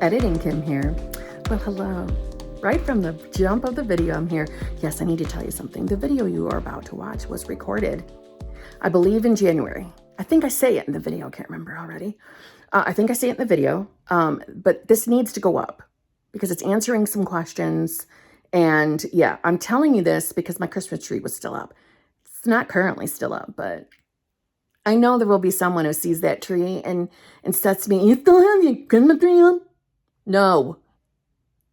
Editing Kim here. Well, hello. Right from the jump of the video, I'm here. Yes, I need to tell you something. The video you are about to watch was recorded, I believe, in January. I think I say it in the video. I can't remember already. I think I say it in the video, but this needs to go up because it's answering some questions. And yeah, I'm telling you this because my Christmas tree was still up. It's not currently still up, but I know there will be someone who sees that tree and says to me, "You still have your Christmas tree up?" No,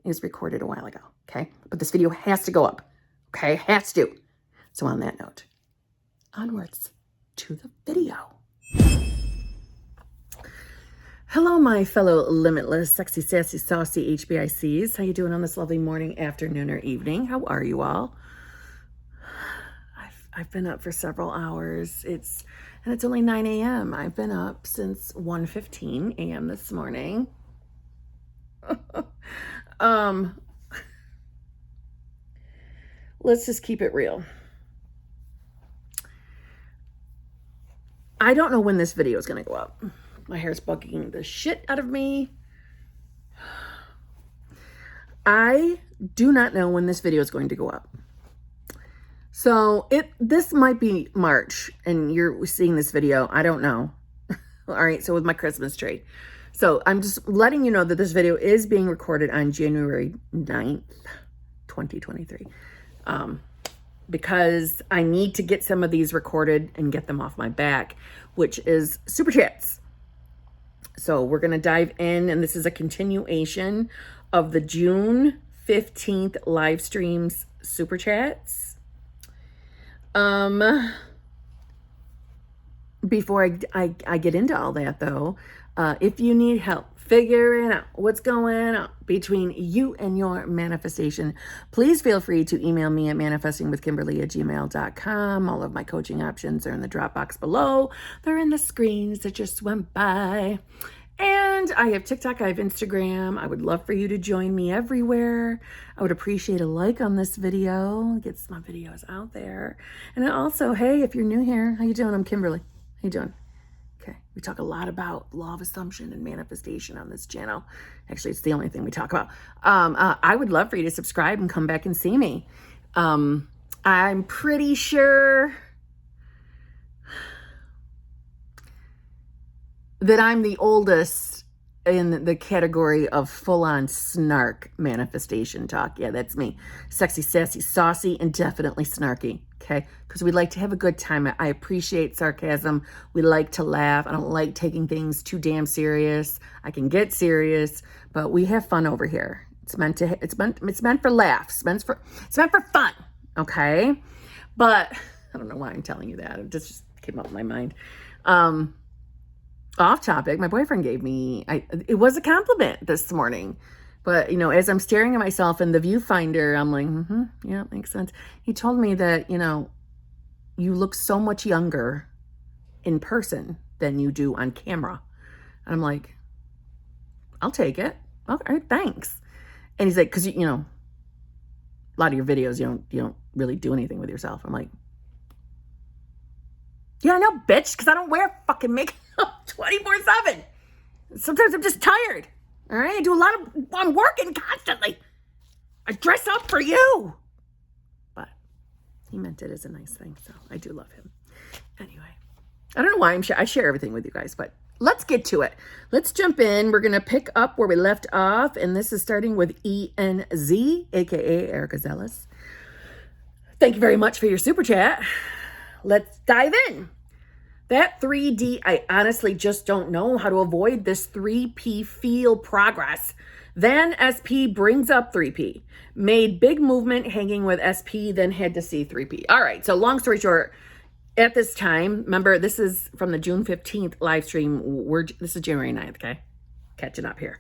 it was recorded a while ago, okay? But this video has to go up, okay? Has to. So on that note, onwards to the video. Hello, my fellow limitless, sexy, sassy, saucy HBICs. How you doing on this lovely morning, afternoon, or evening? How are you all? I've been up for several hours. It's only 9 a.m. I've been up since 1:15 a.m. this morning. Let's just keep it real. I don't know when this video is going to go up. My hair's bugging the shit out of me. I do not know when this video is going to go up. So this might be March and you're seeing this video. I don't know. All right. So with my Christmas tree. So I'm just letting you know that this video is being recorded on January 9th, 2023. Because I need to get some of these recorded and get them off my back, which is Super Chats. So we're going to dive in, and this is a continuation of the June 15th live streams Super Chats. Before I get into all that, though, if you need help figuring out what's going on between you and your manifestation, please feel free to email me at manifestingwithkimberly@gmail.com. All of my coaching options are in the drop box below. They're in the screens that just went by. And I have TikTok, I have Instagram. I would love for you to join me everywhere. I would appreciate a like on this video. Gets my videos out there. And also, hey, if you're new here, how you doing? I'm Kimberly. How you doing? Okay, we talk a lot about law of assumption and manifestation on this channel. Actually, it's the only thing we talk about. I would love for you to subscribe and come back and see me. I'm pretty sure that I'm the oldest in the category of full-on snark manifestation talk. Yeah, that's me. Sexy, sassy, saucy, and definitely snarky, okay? Because we like to have a good time. I appreciate sarcasm. We like to laugh. I don't like taking things too damn serious. I can get serious, but we have fun over here. It's meant for laughs. It's meant for fun, okay? But I don't know why I'm telling you that. It just came up in my mind. Off topic, my boyfriend gave me, it was a compliment this morning, but as I'm staring at myself in the viewfinder, I'm like, yeah, makes sense. He told me that, you look so much younger in person than you do on camera. And I'm like, I'll take it. Okay, thanks. And he's like, cause a lot of your videos, you don't really do anything with yourself. I'm like, yeah, I know, bitch, because I don't wear fucking makeup 24/7. Sometimes I'm just tired. All right, I'm working constantly. I dress up for you. But he meant it as a nice thing, so I do love him. Anyway, I don't know why I share everything with you guys, but let's get to it. Let's jump in. We're going to pick up where we left off, and this is starting with ENZ, aka Erica Zellis. Thank you very much for your super chat. Let's dive in. That 3D, I honestly just don't know how to avoid this 3P feel progress. Then SP brings up 3P. Made big movement hanging with SP, then had to see 3P. All right, so long story short, at this time, remember, this is from the June 15th live stream. This is January 9th, okay? Catching up here.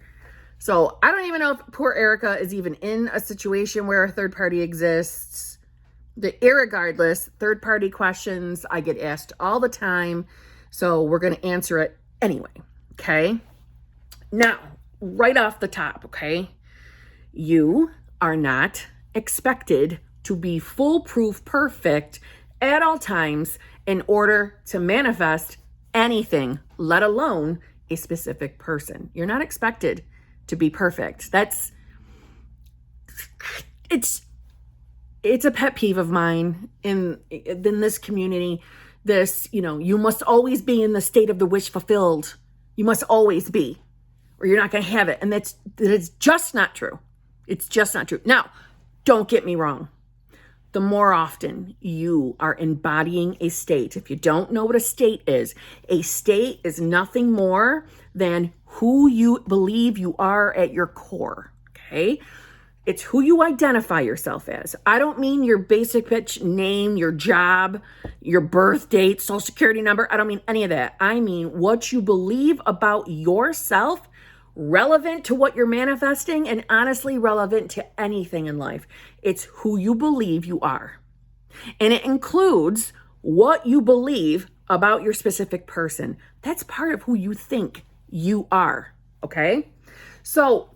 So I don't even know if poor Erica is even in a situation where a third party exists. Irregardless, third-party questions I get asked all the time, so we're going to answer it anyway, okay? Now, right off the top, okay? You are not expected to be foolproof perfect at all times in order to manifest anything, let alone a specific person. You're not expected to be perfect. It's a pet peeve of mine in this community. This, you must always be in the state of the wish fulfilled. You must always be, or you're not going to have it. And that is just not true. It's just not true. Now, don't get me wrong. The more often you are embodying a state, if you don't know what a state is nothing more than who you believe you are at your core, okay? It's who you identify yourself as. I don't mean your basic bitch name, your job, your birth date, social security number. I don't mean any of that. I mean what you believe about yourself, relevant to what you're manifesting, and honestly relevant to anything in life. It's who you believe you are. And it includes what you believe about your specific person. That's part of who you think you are, okay? So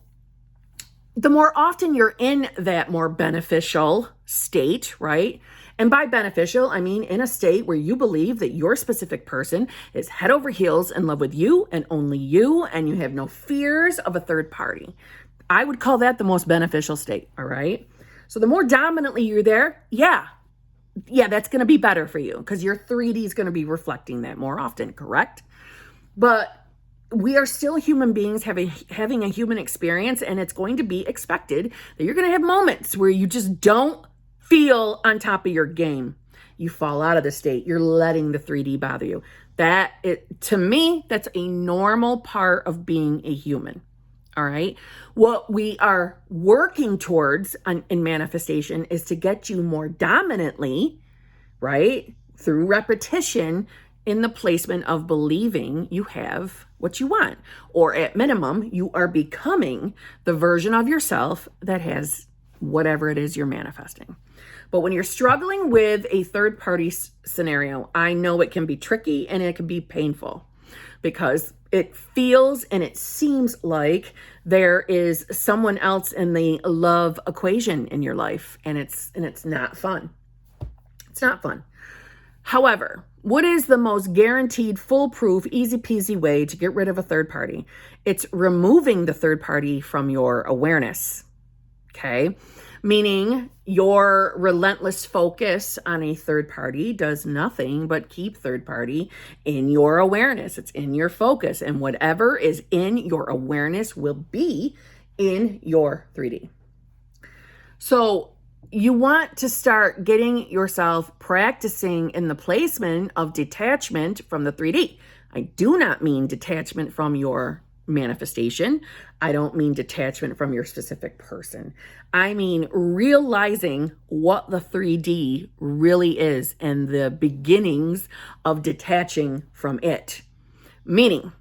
the more often you're in that more beneficial state, right? And by beneficial, I mean in a state where you believe that your specific person is head over heels in love with you and only you, and you have no fears of a third party. I would call that the most beneficial state, all right? So the more dominantly you're there, yeah, that's going to be better for you because your 3D is going to be reflecting that more often, correct? But we are still human beings having a human experience, and it's going to be expected that you're going to have moments where you just don't feel on top of your game. You fall out of the state. You're letting the 3D bother you. To me, that's a normal part of being a human. All right. What we are working towards in manifestation is to get you more dominantly, right, through repetition in the placement of believing you have what you want, or at minimum, you are becoming the version of yourself that has whatever it is you're manifesting. But when you're struggling with a third party scenario, I know it can be tricky and it can be painful because it feels and it seems like there is someone else in the love equation in your life, and it's not fun. It's not fun. However, what is the most guaranteed, foolproof, easy peasy way to get rid of a third party? It's removing the third party from your awareness, okay? Meaning your relentless focus on a third party does nothing but keep third party in your awareness. It's in your focus, and whatever is in your awareness will be in your 3D. So you want to start getting yourself practicing in the placement of detachment from the 3D. I do not mean detachment from your manifestation. I don't mean detachment from your specific person. I mean realizing what the 3D really is and the beginnings of detaching from it. Meaning,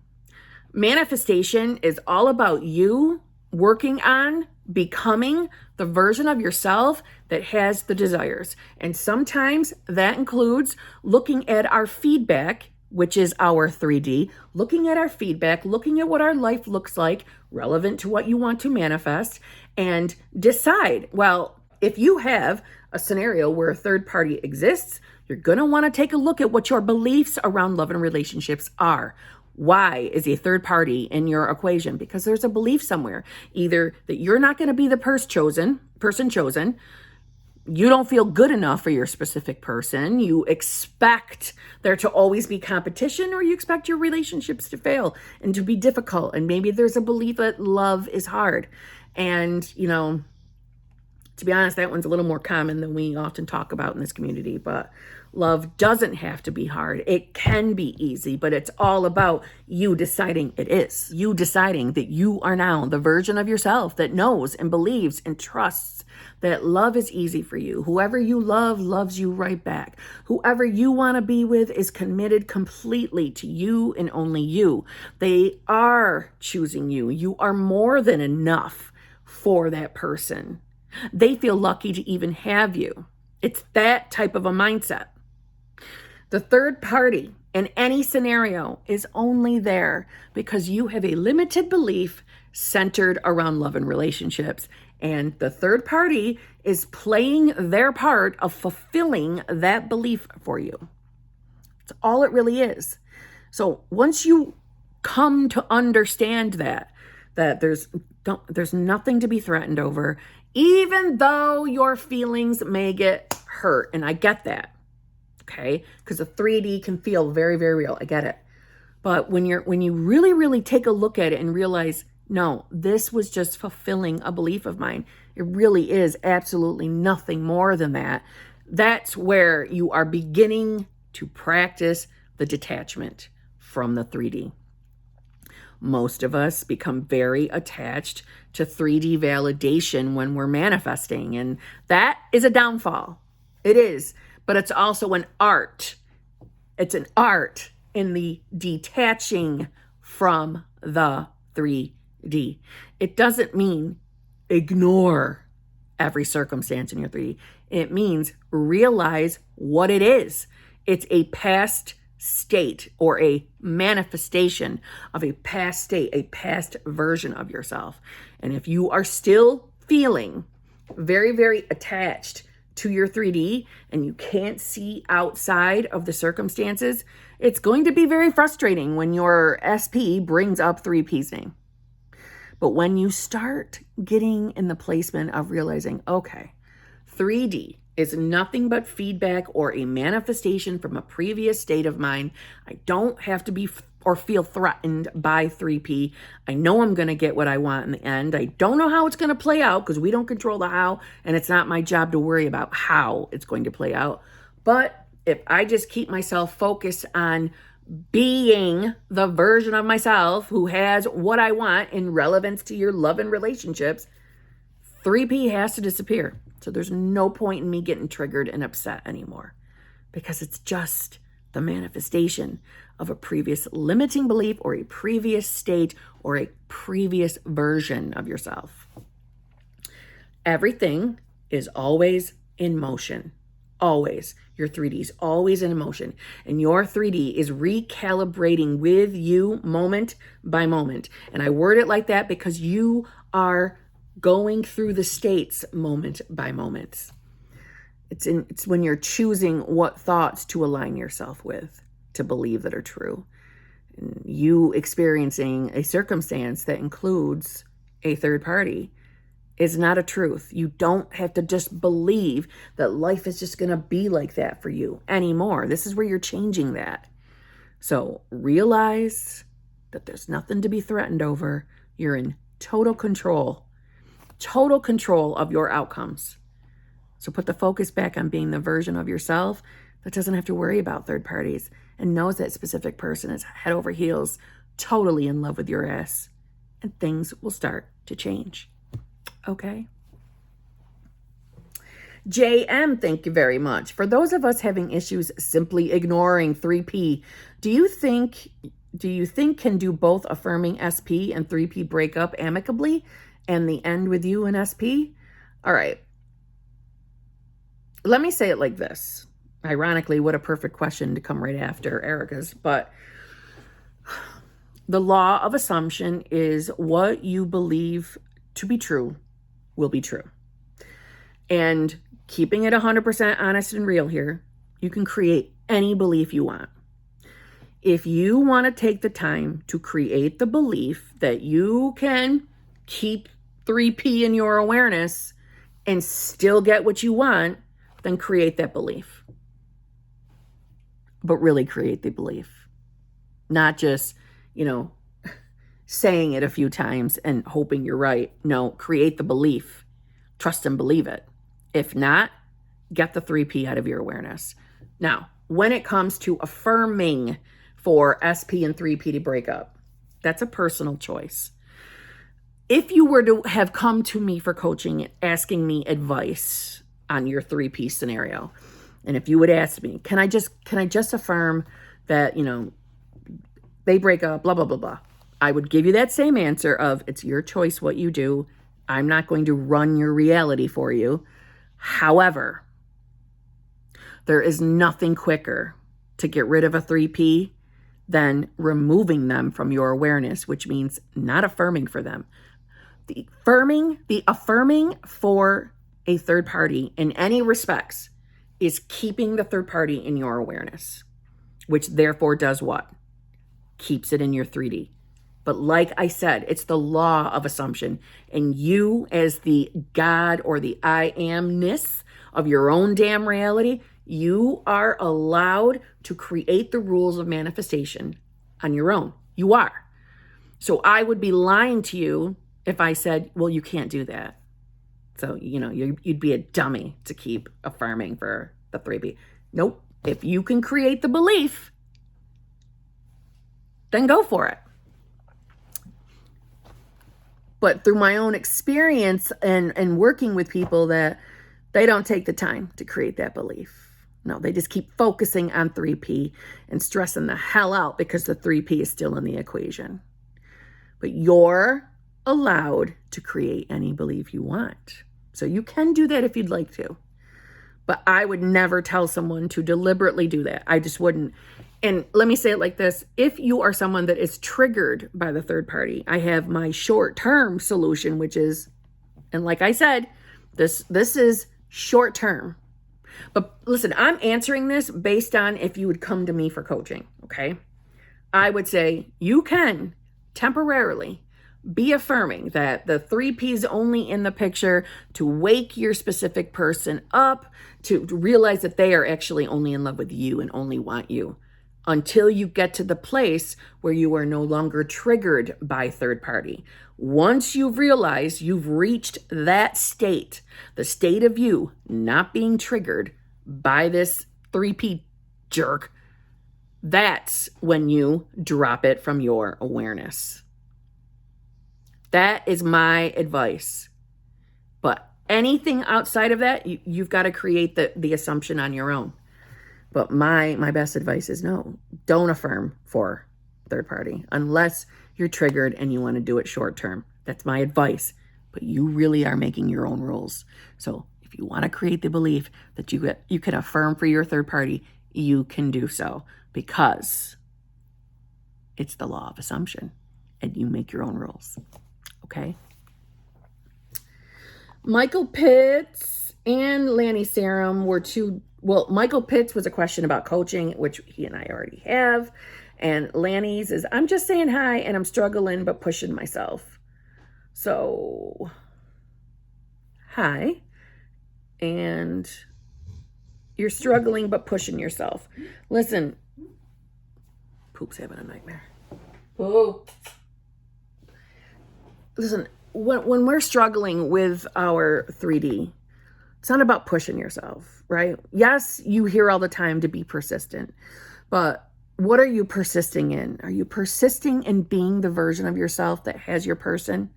manifestation is all about you working on becoming the version of yourself that has the desires. And sometimes that includes looking at our feedback, which is our 3D, looking at our feedback, looking at what our life looks like, relevant to what you want to manifest, and decide, well, if you have a scenario where a third party exists, you're going to want to take a look at what your beliefs around love and relationships are. Why is a third party in your equation? Because there's a belief somewhere, either that you're not going to be the person chosen, you don't feel good enough for your specific person, you expect there to always be competition, or you expect your relationships to fail and to be difficult. And maybe there's a belief that love is hard. And, to be honest, that one's a little more common than we often talk about in this community, but love doesn't have to be hard. It can be easy, but it's all about you deciding it is. You deciding that you are now the version of yourself that knows and believes and trusts that love is easy for you. Whoever you love loves you right back. Whoever you want to be with is committed completely to you and only you. They are choosing you. You are more than enough for that person. They feel lucky to even have you. It's that type of a mindset. The third party in any scenario is only there because you have a limited belief centered around love and relationships. And the third party is playing their part of fulfilling that belief for you. That's all it really is. So once you come to understand that that there's nothing to be threatened over, even though your feelings may get hurt. And I get that, okay? Because the 3D can feel very, very real. I get it. But when you really, really take a look at it and realize, no, this was just fulfilling a belief of mine. It really is absolutely nothing more than that. That's where you are beginning to practice the detachment from the 3D. Most of us become very attached to 3D validation when we're manifesting, and that is a downfall. It is, but it's also an art. It's an art in the detaching from the 3D. It doesn't mean ignore every circumstance in your 3D. It means realize what it is. It's a past state or a manifestation of a past state, a past version of yourself. And if you are still feeling very, very attached to your 3D and you can't see outside of the circumstances, it's going to be very frustrating when your SP brings up 3P's name. But when you start getting in the placement of realizing, okay, 3D is nothing but feedback or a manifestation from a previous state of mind. I don't have to be or feel threatened by 3P. I know I'm going to get what I want in the end. I don't know how it's going to play out because we don't control the how, and it's not my job to worry about how it's going to play out. But if I just keep myself focused on being the version of myself who has what I want in relevance to your love and relationships, 3P has to disappear. So there's no point in me getting triggered and upset anymore because it's just the manifestation of a previous limiting belief or a previous state or a previous version of yourself. Everything is always in motion. Always. Your 3D is always in motion. And your 3D is recalibrating with you moment by moment. And I word it like that because you are going through the states moment by moment. It's when you're choosing what thoughts to align yourself with, to believe that are true. And you experiencing a circumstance that includes a third party is not a truth. You don't have to just believe that life is just going to be like that for you anymore. This is where you're changing that. So realize that there's nothing to be threatened over. You're in total control of your outcomes. So put the focus back on being the version of yourself that doesn't have to worry about third parties and knows that specific person is head over heels, totally in love with your ass, and things will start to change. Okay? JM, thank you very much. For those of us having issues simply ignoring 3P, do you think can do both affirming SP and 3P break up amicably and the end with you and SP? All right. Let me say it like this. Ironically, what a perfect question to come right after Erica's. But the law of assumption is what you believe to be true will be true. And keeping it 100% honest and real here, you can create any belief you want. If you want to take the time to create the belief that you can keep 3P in your awareness and still get what you want, then create that belief. But really create the belief. Not just, saying it a few times and hoping you're right. No, create the belief. Trust and believe it. If not, get the 3P out of your awareness. Now, when it comes to affirming for SP and 3P to break up, that's a personal choice. If you were to have come to me for coaching, asking me advice on your 3P scenario, and if you would ask me, can I just affirm that, they break up, blah, blah, blah, blah. I would give you that same answer of it's your choice what you do. I'm not going to run your reality for you. However, there is nothing quicker to get rid of a 3P than removing them from your awareness, which means not affirming for them. The affirming for a third party in any respects is keeping the third party in your awareness, which therefore does what? Keeps it in your 3D. But like I said, it's the law of assumption. And you, as the God or the I amness of your own damn reality, you are allowed to create the rules of manifestation on your own. You are. So I would be lying to you if I said, well, you can't do that. So, you'd be a dummy to keep affirming for the 3P. Nope. If you can create the belief, then go for it. But through my own experience and working with people, that they don't take the time to create that belief. No, they just keep focusing on 3P and stressing the hell out because the 3P is still in the equation. But you're allowed to create any belief you want. So you can do that if you'd like to. But I would never tell someone to deliberately do that. I just wouldn't. And let me say it like this. If you are someone that is triggered by the third party, I have my short-term solution, which is, and like I said, this is short-term. But listen, I'm answering this based on if you would come to me for coaching, okay? I would say you can temporarily be affirming that the 3P is only in the picture to wake your specific person up, to realize that they are actually only in love with you and only want you, until you get to the place where you are no longer triggered by third party. Once you've realized you've reached that state, the state of you not being triggered by this 3P jerk, that's when you drop it from your awareness. That is my advice. But anything outside of that, you've got to create the assumption on your own. But my best advice is no, don't affirm for third party unless you're triggered and you want to do it short term. That's my advice. But you really are making your own rules. So if you want to create the belief that you can affirm for your third party, you can do so because it's the law of assumption and you make your own rules. Okay? Michael Pitts and Lanny Sarum were two. Well, Michael Pitts was a question about coaching, which he and I already have. And Lanny's is, I'm just saying hi and I'm struggling but pushing myself. So, hi. And you're struggling but pushing yourself. Listen, Poop's having a nightmare. Poop. Listen, when we're struggling with our 3D, it's not about pushing yourself, right? Yes, you hear all the time to be persistent, but what are you persisting in? Are you persisting in being the version of yourself that has your person?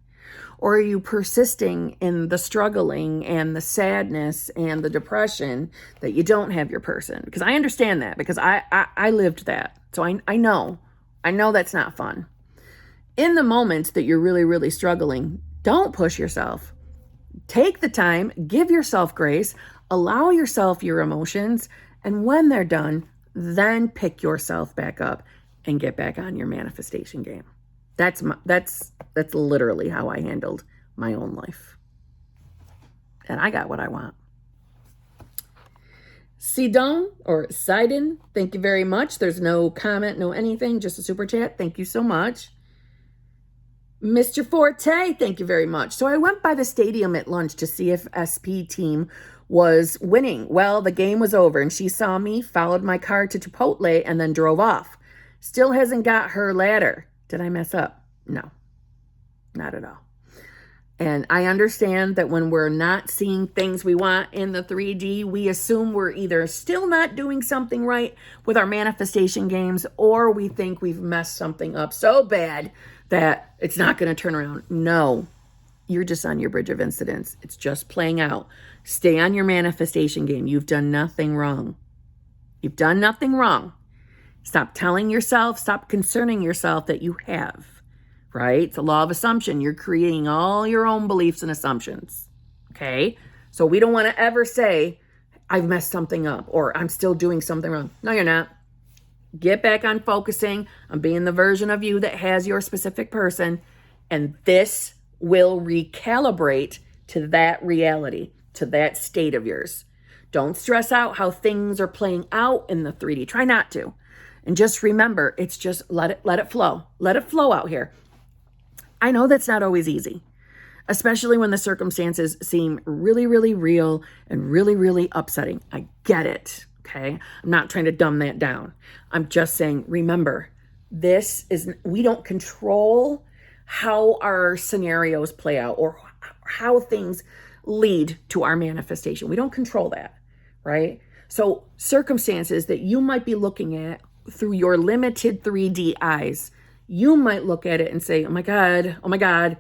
Or are you persisting in the struggling and the sadness and the depression that you don't have your person? Because I understand that because I lived that. So I know that's not fun. In the moments that you're really, really struggling, don't push yourself. Take the time, give yourself grace, allow yourself your emotions, and when they're done, then pick yourself back up and get back on your manifestation game. That's literally how I handled my own life. And I got what I want. Sidon or Sidon, thank you very much. There's no comment, no anything, just a super chat. Thank you so much. Mr. Forte, thank you very much. So I went by the stadium at lunch to see if SP team was winning. Well, the game was over and she saw me, followed my car to Chipotle, and then drove off. Still hasn't got her ladder. Did I mess up? No, not at all. And I understand that when we're not seeing things we want in the 3D, we assume we're either still not doing something right with our manifestation games, or we think we've messed something up so bad that it's not going to turn around. No, you're just on your bridge of incidents. It's just playing out. Stay on your manifestation game. You've done nothing wrong. You've done nothing wrong. Stop telling yourself, stop concerning yourself that you have, right? It's a law of assumption. You're creating all your own beliefs and assumptions, okay? So we don't want to ever say, I've messed something up or I'm still doing something wrong. No, you're not. Get back on focusing on being the version of you that has your specific person, and this will recalibrate to that reality, to that state of yours. Don't stress out how things are playing out in the 3D. Try not to. And just remember, it's just let it flow. Let it flow out here. I know that's not always easy, especially when the circumstances seem really, really real and really, really upsetting. I get it, okay? I'm not trying to dumb that down. I'm just saying, remember, we don't control how our scenarios play out or how things lead to our manifestation. We don't control that, right? So circumstances that you might be looking at through your limited 3D eyes, you might look at it and say, oh my God,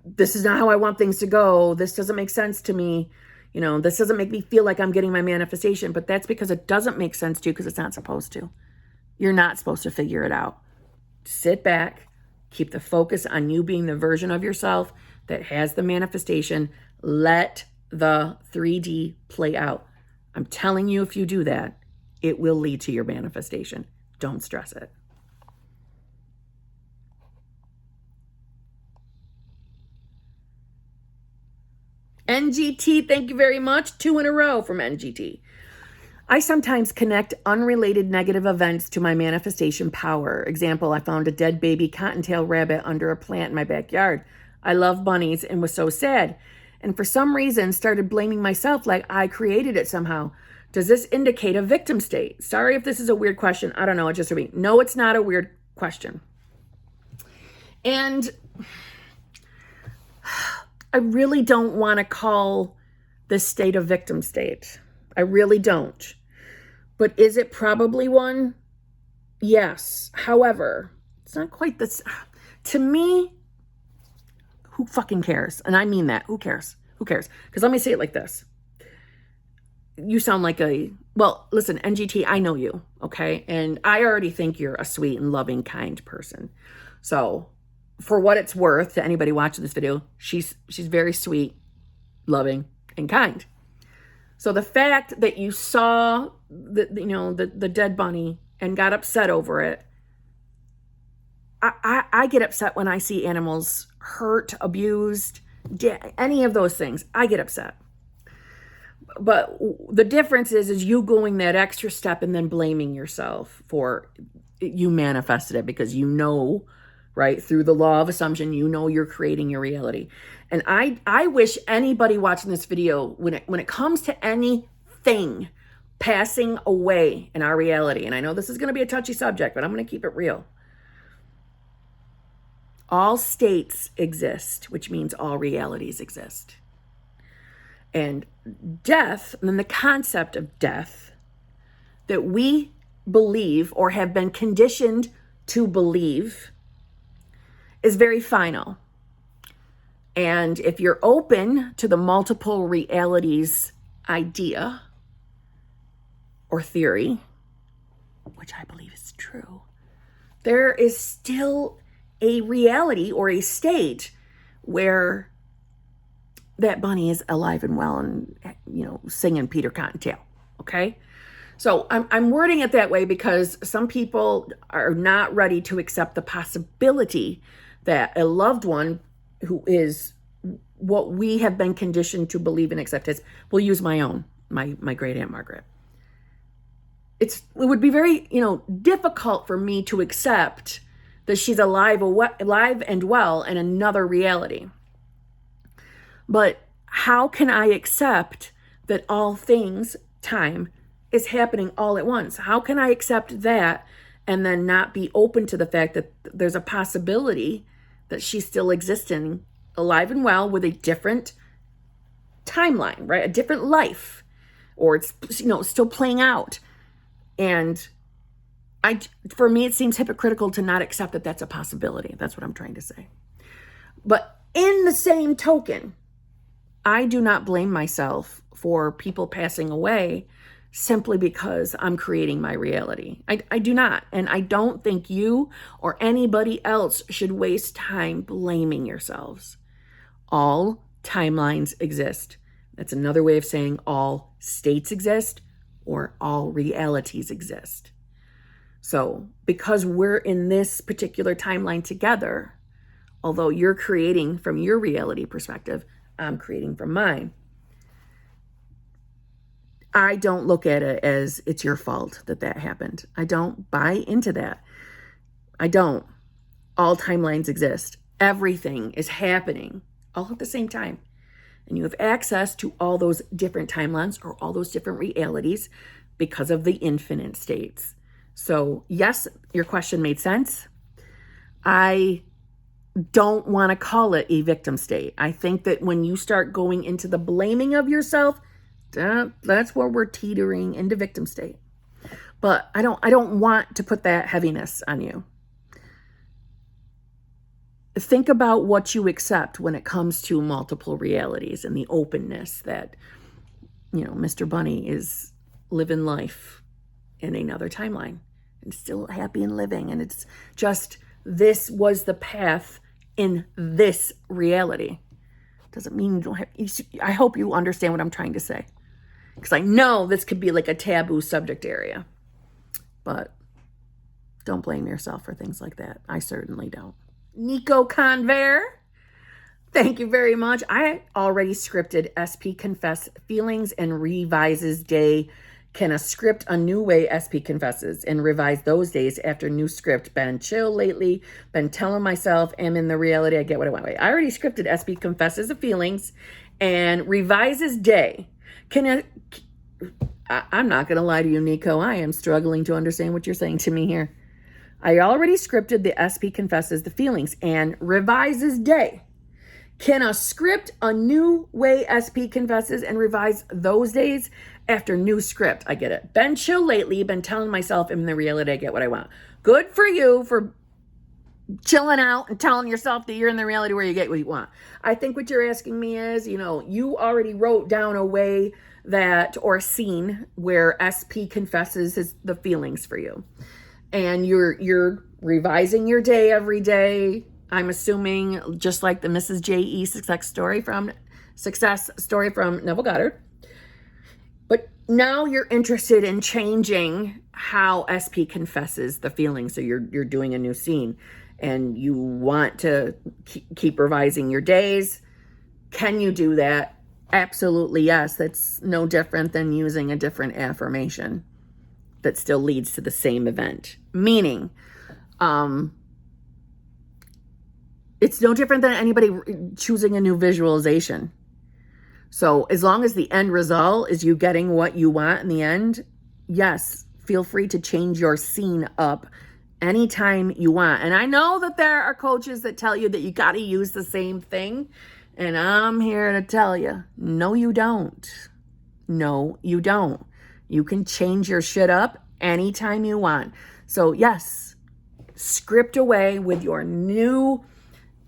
this is not how I want things to go. This doesn't make sense to me. This doesn't make me feel like I'm getting my manifestation, but that's because it doesn't make sense to you because it's not supposed to. You're not supposed to figure it out. Sit back, keep the focus on you being the version of yourself that has the manifestation. Let the 3D play out. I'm telling you, if you do that, it will lead to your manifestation. Don't stress it. NGT, thank you very much. 2 in a row from NGT. I sometimes connect unrelated negative events to my manifestation power. Example, I found a dead baby cottontail rabbit under a plant in my backyard. I love bunnies and was so sad. And for some reason started blaming myself like I created it somehow. Does this indicate a victim state? Sorry if this is a weird question. I don't know. It's just me. No, it's not a weird question. And I really don't want to call this state a victim state. I really don't. But is it probably one? Yes. However, it's not quite this. To me, who fucking cares? And I mean that. Who cares? Who cares? Because let me say it like this. You sound like listen, NGT, I know you, okay? And I already think you're a sweet and loving, kind person. So for what it's worth to anybody watching this video, she's very sweet, loving, and kind. So the fact that you saw the dead bunny and got upset over it, I get upset when I see animals hurt, abused, any of those things. I get upset. But the difference is you going that extra step and then blaming yourself for you manifested it because right, through the law of assumption, you're creating your reality. And I wish anybody watching this video, when it comes to anything passing away in our reality, and I know this is going to be a touchy subject, but I'm going to keep it real. All states exist, which means all realities exist. And death, and then the concept of death that we believe or have been conditioned to believe is very final. And if you're open to the multiple realities idea or theory, which I believe is true, there is still a reality or a state where that bunny is alive and well and, singing Peter Cottontail, okay? So I'm wording it that way because some people are not ready to accept the possibility that a loved one who is what we have been conditioned to believe and accept as, we'll use my great Aunt Margaret. It would be very, difficult for me to accept that she's alive and well in another reality. But how can I accept that all things, time, is happening all at once? How can I accept that and then not be open to the fact that there's a possibility that she's still existing, alive and well, with a different timeline, right? A different life, or it's still playing out. And for me, it seems hypocritical to not accept that that's a possibility. That's what I'm trying to say. But in the same token, I do not blame myself for people passing away simply because I'm creating my reality. I do not. And I don't think you or anybody else should waste time blaming yourselves. All timelines exist. That's another way of saying all states exist or all realities exist. So because we're in this particular timeline together, although you're creating from your reality perspective, I'm creating from mine. I don't look at it as it's your fault that happened. I don't buy into that. I don't. All timelines exist. Everything is happening all at the same time. And you have access to all those different timelines or all those different realities because of the infinite states. So yes, your question made sense. I don't want to call it a victim state. I think that when you start going into the blaming of yourself, that's where we're teetering into victim state. But I don't want to put that heaviness on you. Think about what you accept when it comes to multiple realities and the openness that, Mr. Bunny is living life in another timeline and still happy and living. And it's just, this was the path in this reality. Doesn't mean you don't have, I hope you understand what I'm trying to say. Because I know this could be like a taboo subject area. But don't blame yourself for things like that. I certainly don't. Nico Conver, thank you very much. I already scripted SP Confess Feelings and Revises Day. Can a script a new way SP confesses and revise those days after new script? Been chill lately. Been telling myself I'm in the reality. I get what I want. Wait, I already scripted SP Confesses the Feelings and Revises Day. I'm not going to lie to you, Nico. I am struggling to understand what you're saying to me here. I already scripted the SP Confesses the Feelings and Revises Day. Can a script a new way SP confesses and revise those days after new script? I get it. Been chill lately. Been telling myself I'm in the reality. I get what I want. Good for you for chilling out and telling yourself that you're in the reality where you get what you want. I think what you're asking me is, you already wrote down a way that, or a scene where SP confesses the feelings for you. And you're revising your day every day. I'm assuming just like the Mrs. J.E. success story from Neville Goddard. But now you're interested in changing how SP confesses the feelings. So you're doing a new scene and you want to keep revising your days. Can you do that? Absolutely, yes. That's no different than using a different affirmation that still leads to the same event. Meaning, it's no different than anybody choosing a new visualization. So as long as the end result is you getting what you want in the end, yes, feel free to change your scene up anytime you want. And I know that there are coaches that tell you that you got to use the same thing. And I'm here to tell you, no, you don't. No, you don't. You can change your shit up anytime you want. So yes, script away with your new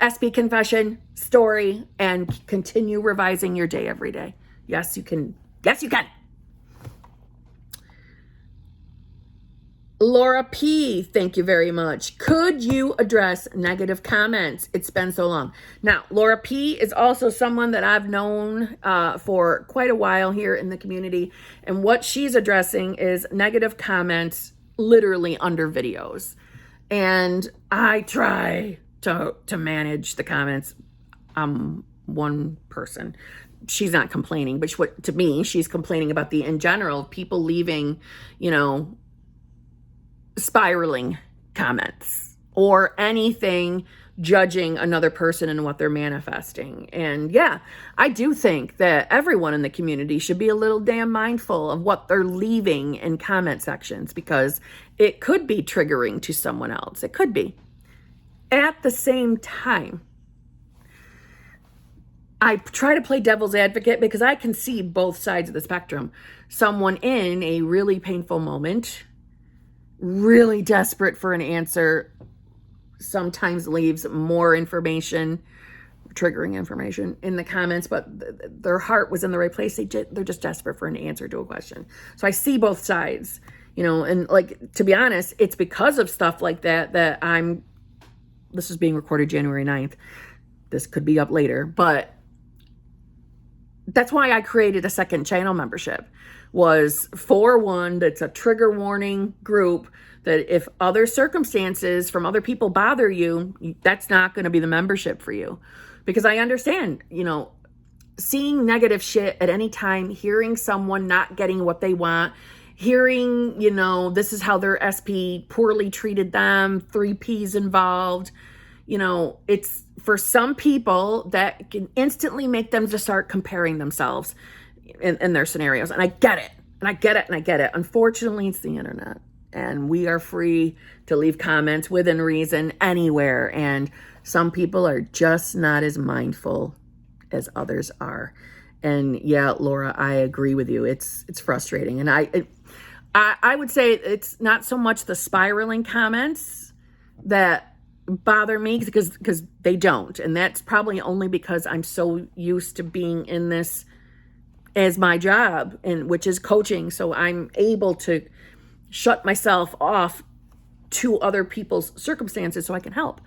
SP confession story and continue revising your day every day. Yes, you can. Yes, you can. Laura P., thank you very much. Could you address negative comments? It's been so long. Now, Laura P. is also someone that I've known for quite a while here in the community. And what she's addressing is negative comments literally under videos. And I try to manage the comments. I'm one person. She's not complaining, but to me, she's complaining about in general, people leaving, spiraling comments or anything judging another person and what they're manifesting. And yeah, I do think that everyone in the community should be a little damn mindful of what they're leaving in comment sections, because it could be triggering to someone else. It could be. At the same time, I try to play devil's advocate because I can see both sides of the spectrum. Someone in a really painful moment, really desperate for an answer, sometimes leaves more information, triggering information in the comments, but their heart was in the right place. They're just desperate for an answer to a question. So I see both sides, and to be honest, it's because of stuff like that this is being recorded January 9th. This could be up later, but that's why I created a second channel membership, was for one, that's a trigger warning group that if other circumstances from other people bother you, that's not going to be the membership for you. Because I understand, seeing negative shit at any time, hearing someone not getting what they want, hearing, this is how their SP poorly treated them, 3 Ps involved, you know, it's for some people that can instantly make them just start comparing themselves in their scenarios. And I get it. And I get it. And I get it. Unfortunately, it's the internet. And we are free to leave comments within reason anywhere. And some people are just not as mindful as others are. And yeah, Laura, I agree with you. It's frustrating. And I would say it's not so much the spiraling comments that bother me, because they don't. And that's probably only because I'm so used to being in this as my job, and which is coaching. So I'm able to shut myself off to other people's circumstances so I can help.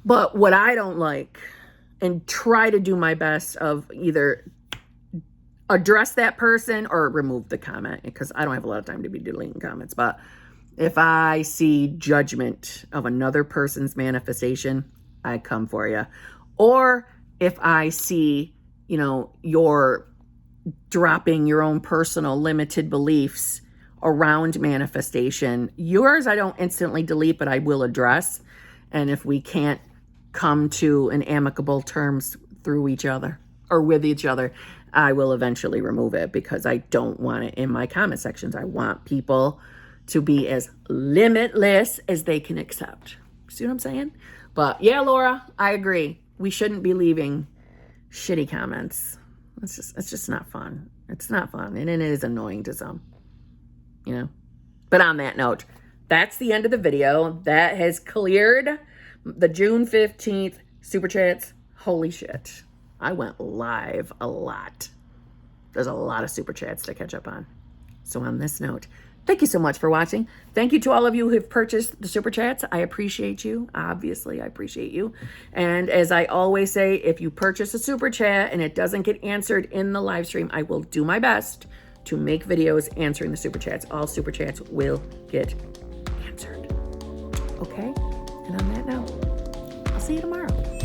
But what I don't like, and try to do my best of either address that person or remove the comment, because I don't have a lot of time to be deleting comments. But if I see judgment of another person's manifestation, I come for you. Or if I see, you know, you're dropping your own personal limited beliefs around manifestation, yours I don't instantly delete, but I will address. And if we can't come to an amicable terms through each other or with each other, I will eventually remove it, because I don't want it in my comment sections. I want people to be as limitless as they can accept. See what I'm saying? But yeah, Laura, I agree. We shouldn't be leaving shitty comments. It's just not fun. It's not fun. And it is annoying to some, you know. But on that note, that's the end of the video. That has cleared the June 15th Super Chats. Holy shit. I went live a lot. There's a lot of Super Chats to catch up on. So on this note, thank you so much for watching. Thank you to all of you who have purchased the Super Chats. I appreciate you. Obviously, I appreciate you. And as I always say, if you purchase a Super Chat and it doesn't get answered in the live stream, I will do my best to make videos answering the Super Chats. All Super Chats will get answered. Okay? And on that note, I'll see you tomorrow.